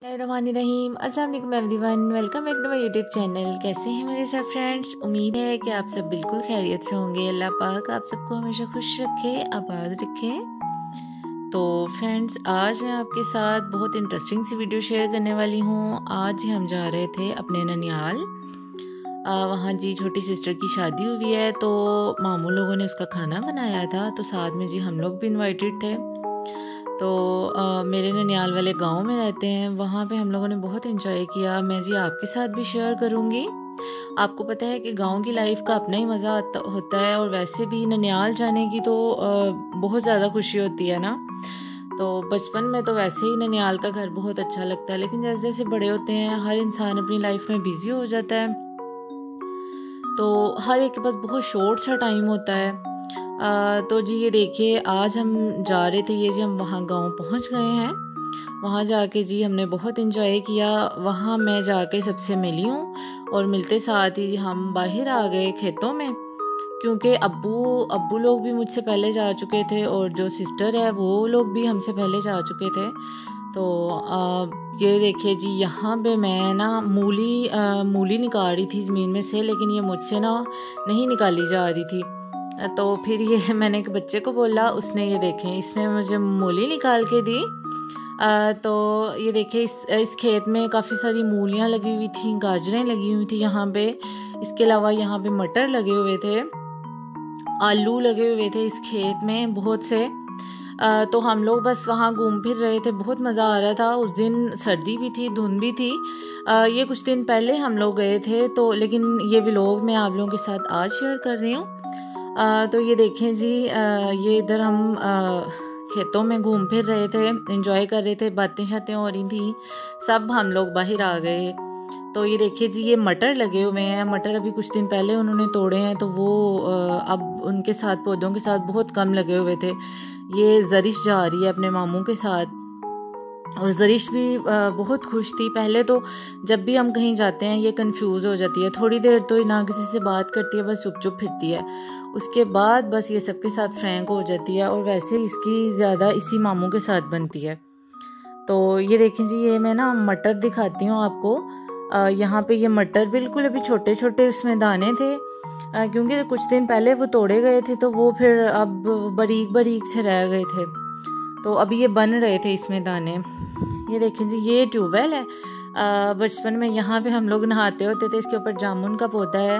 रहीम अस्सलाम वालेकुम everyone, welcome back to my YouTube channel. कैसे हैं मेरे सब फ्रेंड्स? उम्मीद है कि आप सब बिल्कुल खैरियत से होंगे। अल्लाह पाक आप सबको हमेशा खुश रखे, आबाद रखे। तो फ्रेंड्स, आज मैं आपके साथ बहुत इंटरेस्टिंग सी वीडियो शेयर करने वाली हूँ। आज हम जा रहे थे अपने ननिहाल। वहाँ जी छोटी सिस्टर की शादी हुई है, तो मामू लोगों ने उसका खाना बनाया था, तो साथ में जी हम लोग भी इनवाइटेड थे। तो मेरे ननिहाल वाले गांव में रहते हैं, वहाँ पे हम लोगों ने बहुत एंजॉय किया। मैं जी आपके साथ भी शेयर करूँगी। आपको पता है कि गांव की लाइफ का अपना ही मज़ा होता है, और वैसे भी ननिहाल जाने की तो बहुत ज़्यादा खुशी होती है ना। तो बचपन में तो वैसे ही ननिहाल का घर बहुत अच्छा लगता है, लेकिन जैसे जैसे बड़े होते हैं हर इंसान अपनी लाइफ में बिज़ी हो जाता है, तो हर एक के पास बहुत शॉर्ट सा टाइम होता है। तो जी ये देखिए, आज हम जा रहे थे, ये जी हम वहाँ गांव पहुँच गए हैं। वहाँ जाके जी हमने बहुत इन्जॉय किया। वहाँ मैं जाके सबसे मिली हूँ, और मिलते साथ ही हम बाहर आ गए खेतों में, क्योंकि अब्बू लोग भी मुझसे पहले जा चुके थे, और जो सिस्टर है वो लोग भी हमसे पहले जा चुके थे। तो ये देखिए जी, यहाँ पे मैं ना मूली निकाल रही थी ज़मीन में से, लेकिन ये मुझसे ना नहीं निकाली जा रही थी। तो फिर ये मैंने एक बच्चे को बोला, उसने ये देखें इसने मुझे मूली निकाल के दी। तो ये देखिए, इस खेत में काफ़ी सारी मूलियाँ लगी हुई थी, गाजरें लगी हुई थी यहाँ पे। इसके अलावा यहाँ पे मटर लगे हुए थे, आलू लगे हुए थे इस खेत में बहुत से। तो हम लोग बस वहाँ घूम फिर रहे थे, बहुत मज़ा आ रहा था। उस दिन सर्दी भी थी, धुंध भी थी। ये कुछ दिन पहले हम लोग गए थे, तो लेकिन ये व्लॉग मैं आप लोगों के साथ आज शेयर कर रही हूँ। तो ये देखें जी, ये इधर हम खेतों में घूम फिर रहे थे, एंजॉय कर रहे थे, बातें शातें हो रही थी, सब हम लोग बाहर आ गए। तो ये देखिए जी, ये मटर लगे हुए हैं। मटर अभी कुछ दिन पहले उन्होंने तोड़े हैं, तो वो अब उनके साथ पौधों के साथ बहुत कम लगे हुए थे। ये जरिश जा रही है अपने मामू के साथ, और जरिश भी बहुत खुश थी। पहले तो जब भी हम कहीं जाते हैं ये कंफ्यूज हो जाती है, थोड़ी देर तो ना किसी से बात करती है, बस चुप चुप फिरती है। उसके बाद बस ये सबके साथ फ्रैंक हो जाती है, और वैसे इसकी ज़्यादा इसी मामू के साथ बनती है। तो ये देखें जी, ये मैं ना मटर दिखाती हूँ आपको। यहाँ पे ये मटर बिल्कुल अभी छोटे छोटे उसमें दाने थे, क्योंकि कुछ दिन पहले वो तोड़े गए थे, तो वो फिर अब बारीक बारीक से रह गए थे, तो अभी ये बन रहे थे इसमें दाने। ये देखें जी, ये ट्यूबवेल है। बचपन में यहाँ पे हम लोग नहाते होते थे, इसके ऊपर जामुन का पौधा है।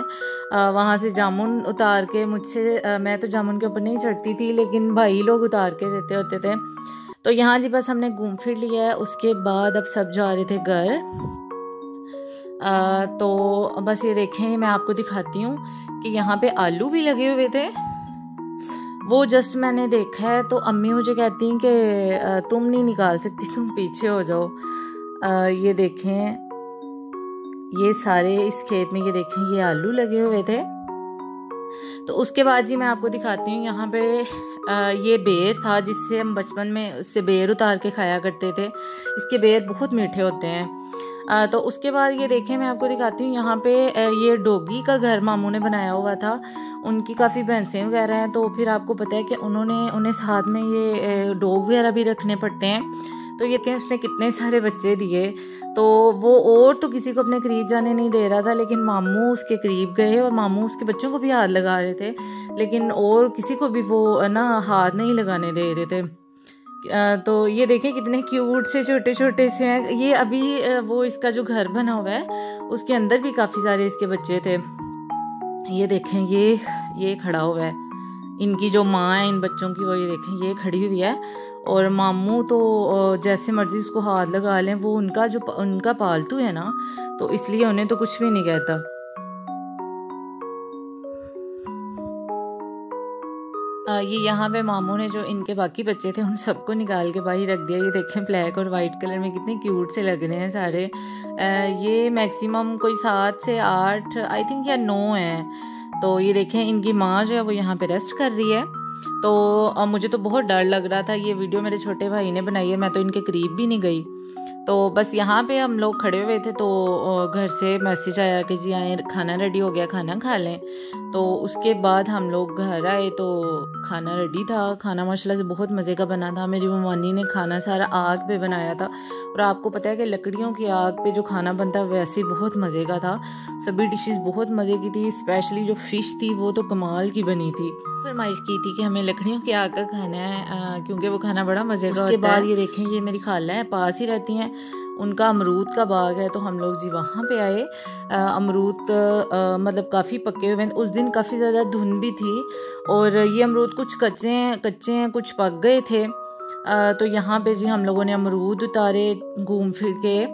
वहाँ से जामुन उतार के मुझसे मैं तो जामुन के ऊपर नहीं चढ़ती थी, लेकिन भाई लोग उतार के देते होते थे। तो यहाँ जी बस हमने घूम फिर लिया है। उसके बाद अब सब जा रहे थे घर। तो बस ये देखें, मैं आपको दिखाती हूँ कि यहाँ पे आलू भी लगे हुए थे। वो जस्ट मैंने देखा है, तो अम्मी मुझे कहती हैं कि तुम नहीं निकाल सकती, तुम पीछे हो जाओ। ये देखें, ये सारे इस खेत में ये देखें ये आलू लगे हुए थे। तो उसके बाद जी मैं आपको दिखाती हूँ, यहाँ पे ये बेर था, जिससे हम बचपन में उससे बेर उतार के खाया करते थे। इसके बेर बहुत मीठे होते हैं। तो उसके बाद ये देखें, मैं आपको दिखाती हूँ, यहाँ पे ये डॉगी का घर मामू ने बनाया हुआ था। उनकी काफ़ी भैंसें वगैरह हैं, तो फिर आपको पता है कि उन्हें साथ में ये डॉग वगैरह भी रखने पड़ते हैं। तो ये क्या, उसने कितने सारे बच्चे दिए। तो वो और तो किसी को अपने करीब जाने नहीं दे रहा था, लेकिन मामू उसके करीब गए, और मामू उसके बच्चों को भी हाथ लगा रहे थे, लेकिन और किसी को भी वो ना हाथ नहीं लगाने दे रहे थे। तो ये देखें कितने क्यूट से छोटे छोटे से हैं। ये अभी वो इसका जो घर बना हुआ है उसके अंदर भी काफ़ी सारे इसके बच्चे थे। ये देखें, ये खड़ा हुआ है, इनकी जो माँ है इन बच्चों की, वो ये देखें ये खड़ी हुई है। और मामू तो जैसे मर्जी उसको हाथ लगा लें, वो उनका पालतू है ना, तो इसलिए उन्हें तो कुछ भी नहीं कहता। ये यहाँ पे मामू ने जो इनके बाकी बच्चे थे उन सबको निकाल के बाहर रख दिया। ये देखें ब्लैक और वाइट कलर में कितने क्यूट से लग रहे हैं सारे। ये मैक्सिमम कोई 7 से 8 आई थिंक या 9 हैं। तो ये देखें, इनकी माँ जो है वो यहाँ पे रेस्ट कर रही है। तो मुझे तो बहुत डर लग रहा था। ये वीडियो मेरे छोटे भाई ने बनाई है, मैं तो इनके करीब भी नहीं गई। तो बस यहाँ पे हम लोग खड़े हुए थे तो घर से मैसेज आया कि जी आए, खाना रेडी हो गया, खाना खा लें। तो उसके बाद हम लोग घर आए तो खाना रेडी था। खाना माशाल्लाह से बहुत मज़े का बना था। मेरी मम्मी ने खाना सारा आग पे बनाया था, और आपको पता है कि लकड़ियों की आग पे जो खाना बनता है वैसे ही बहुत मज़े का था। सभी डिशेस बहुत मज़े की थी, स्पेशली जो फ़िश थी वो तो कमाल की बनी थी। फरमाइश की थी कि हमें लकड़ियों की आग का खाना है, क्योंकि वो खाना बड़ा मज़े का होता है। उसके बाद ये देखें, ये मेरी खाला है, पास ही रहती हैं, उनका अमरूद का बाग है, तो हम लोग जी वहाँ पे आए। अमरूद मतलब काफ़ी पके हुए हैं। उस दिन काफ़ी ज़्यादा धुंध भी थी, और ये अमरूद कुछ कच्चे हैं कुछ पक गए थे। तो यहाँ पे जी हम लोगों ने अमरूद उतारे, घूम फिर के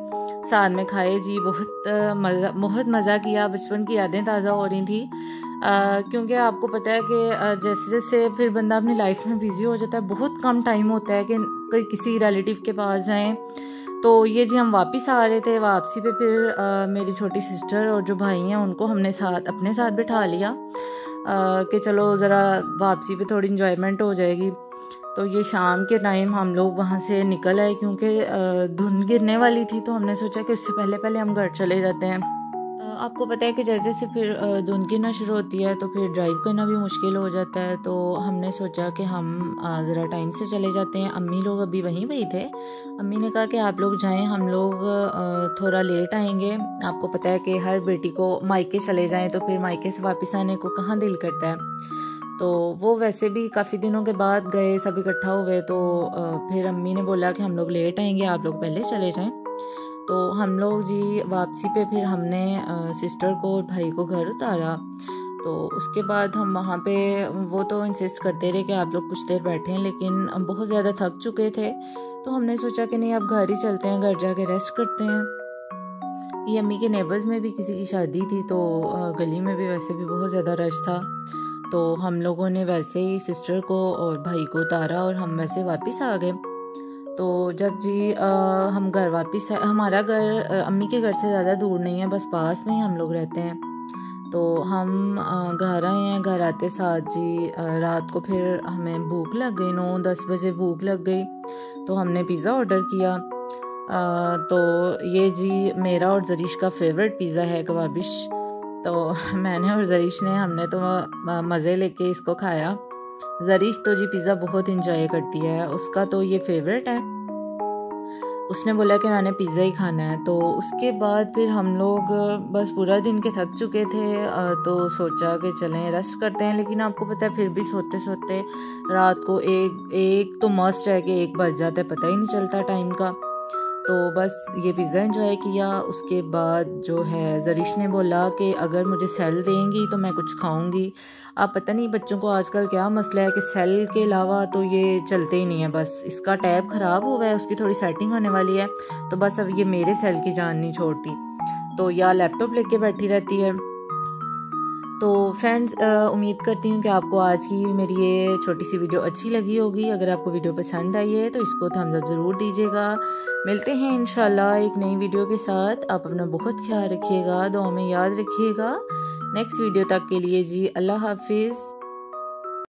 साथ में खाए जी। बहुत मज़ा किया, बचपन की यादें ताज़ा हो रही थी। क्योंकि आपको पता है कि जैसे जैसे फिर बंदा अपनी लाइफ में बिज़ी हो जाता है, बहुत कम टाइम होता है कि किसी रिलेटिव के पास जाएं। तो ये जी हम वापस आ रहे थे, वापसी पे फिर मेरी छोटी सिस्टर और जो भाई हैं उनको हमने अपने साथ बिठा लिया कि चलो ज़रा वापसी पे थोड़ी इंजॉयमेंट हो जाएगी। तो ये शाम के टाइम हम लोग वहाँ से निकल आए, क्योंकि धुंध गिरने वाली थी, तो हमने सोचा कि उससे पहले हम घर चले जाते हैं। आपको पता है कि जैसे जैसे फिर धुंध गिरना शुरू होती है तो फिर ड्राइव करना भी मुश्किल हो जाता है। तो हमने सोचा कि हम ज़रा टाइम से चले जाते हैं। अम्मी लोग अभी वहीं पे थे। अम्मी ने कहा कि आप लोग जाएं, हम लोग थोड़ा लेट आएंगे। आपको पता है कि हर बेटी को मायके चले जाएं तो फिर मायके से वापस आने को कहाँ दिल करता है। तो वो वैसे भी काफ़ी दिनों के बाद गए, सब इकट्ठा हुए। तो फिर अम्मी ने बोला कि हम लोग लेट आएंगे, आप लोग पहले चले जाएं। तो हम लोग जी वापसी पे फिर हमने सिस्टर को और भाई को घर उतारा। तो उसके बाद हम वहाँ पे, वो तो इंसिस्ट करते रहे कि आप लोग कुछ देर बैठें, लेकिन हम बहुत ज़्यादा थक चुके थे। तो हमने सोचा कि नहीं, अब घर ही चलते हैं, घर जाके रेस्ट करते हैं। ये अम्मी के नेबर्स में भी किसी की शादी थी, तो गली में भी वैसे भी बहुत ज़्यादा रश था। तो हम लोगों ने वैसे ही सिस्टर को और भाई को उतारा और हम वैसे वापस आ गए। तो जब जी हम घर वापस आए, हमारा घर अम्मी के घर से ज़्यादा दूर नहीं है, बस पास में ही हम लोग रहते हैं। तो हम घर आए हैं। घर आते साथ जी रात को फिर हमें भूख लग गई, 9-10 बजे भूख लग गई। तो हमने पिज़्ज़ा ऑर्डर किया। तो ये जी मेरा और जरीश का फेवरेट पिज़्ज़ा है, कबाबिश। तो मैंने और जरीश ने, हमने तो मज़े लेके इसको खाया। जरीश तो जी पिज़्ज़ा बहुत इंजॉय करती है, उसका तो ये फेवरेट है। उसने बोला कि मैंने पिज़्ज़ा ही खाना है। तो उसके बाद फिर हम लोग बस पूरा दिन के थक चुके थे, तो सोचा कि चलें रेस्ट करते हैं। लेकिन आपको पता है फिर भी सोते सोते रात को एक तो मस्ट है कि 1 बज जाता है, पता ही नहीं चलता टाइम का। तो बस ये पिज़्ज़ा एंजॉय किया। उसके बाद जो है जरीश ने बोला कि अगर मुझे सेल देंगी तो मैं कुछ खाऊंगी। आप पता नहीं बच्चों को आजकल क्या मसला है कि सेल के अलावा तो ये चलते ही नहीं है। बस इसका टैब ख़राब हुआ है, उसकी थोड़ी सेटिंग होने वाली है, तो बस अब ये मेरे सेल की जान नहीं छोड़ती, तो या लैपटॉप लेके बैठी रहती है। तो फ्रेंड्स, उम्मीद करती हूँ कि आपको आज की मेरी ये छोटी सी वीडियो अच्छी लगी होगी। अगर आपको वीडियो पसंद आई है तो इसको थम्स अप ज़रूर दीजिएगा। मिलते हैं इंशाल्लाह एक नई वीडियो के साथ। आप अपना बहुत ख्याल रखिएगा, दुआ में याद रखिएगा। नेक्स्ट वीडियो तक के लिए जी अल्लाह हाफिज़।